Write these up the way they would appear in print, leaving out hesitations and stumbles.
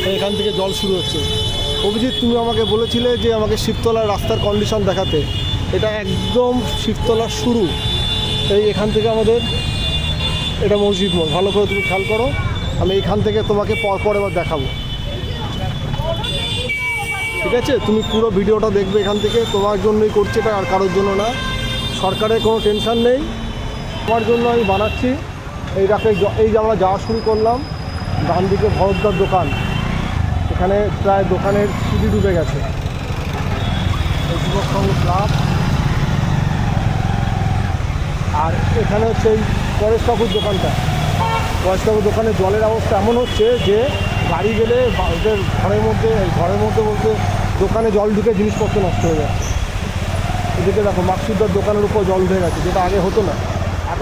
এখান থেকে জল শুরু হচ্ছে। অভিজিৎ, তুমি আমাকে বলেছিলে যে আমাকে শিবতলার রাস্তার কন্ডিশন দেখাতে। এটা একদম শিবতলার শুরু। এই এখান থেকে আমাদের এটা মসজিদ মোড়, ভালো করে তুমি খেয়াল করো। আমি এইখান থেকে তোমাকে পরপর এবার দেখাবো, ঠিক আছে? তুমি পুরো ভিডিওটা দেখবে এখান থেকে। তোমার জন্যই করছে এটা, আর কারোর জন্য না। সরকারের কোনো টেনশন নেই, তোমার জন্য আমি বানাচ্ছি। এই যে আমরা যাওয়া শুরু করলাম, ডান দিকে ভরতদার দোকান, এখানে প্রায় দোকানের সিঁড়ি ডুবে গেছে। এই যুবক সংঘ ক্লাব, আর এখানে হচ্ছে এই পরেশ কাকুর দোকানটা। পরেশ কাকুর দোকানে জলের অবস্থা এমন হচ্ছে যে গাড়ি গেলে ওদের ঘরের মধ্যে বলতে দোকানে জল ঢুকে জিনিসপত্র নষ্ট হয়ে যাচ্ছে। এদিকে দেখো মাকসুদার দোকানের উপর জল উঠে গেছে, যেটা আগে হতো না। এত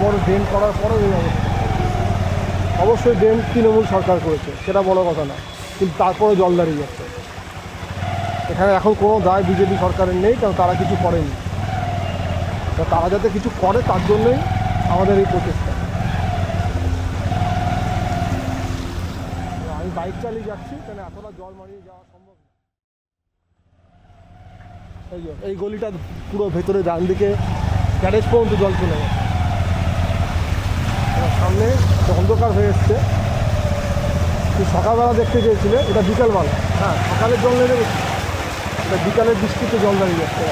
বড় ড্রেন করার পরেও এই অবস্থা। অবশ্যই ড্রেন তৃণমূল সরকার করেছে, সেটা বড় কথা না, কিন্তু তারপরেও জল দাঁড়িয়ে যাচ্ছে। এখানে এখন কোনো দায় বিজেপি সরকারের নেই, কারণ তারা কিছু করেনি। তো তারা যাতে কিছু করে তার জন্যই আমাদের এই প্রচেষ্টা। আমি বাইক চালিয়ে যাচ্ছি, কেন এতটা জল মারিয়ে যাওয়া সম্ভব না। এই গলিটা পুরো ভেতরে ডান দিকে গ্যারেজ পর্যন্ত জল চলে গেছে। সামনে অন্ধকার হয়ে এসছে। তুই সকালবেলা দেখতে চেয়েছিলে, এটা বিকালবেলা। হ্যাঁ, সকালের জল নেমে গেছে, এটা বিকালের বৃষ্টিতে জল দাঁড়িয়ে যাচ্ছে।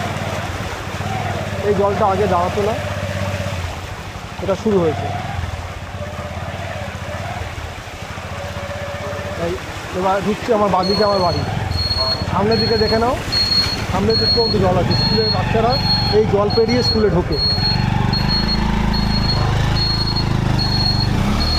এই জলটা আগে দাঁড়াতো না, এটা শুরু হয়েছে। এই এবার ঢুকছে আমার বাদিকে, আমার বাড়ি সামনের দিকে দেখে নাও, সামনের দিক পর্যন্ত জল আছে। স্কুলের বাচ্চারা এই জল পেরিয়ে স্কুলে ঢোকে।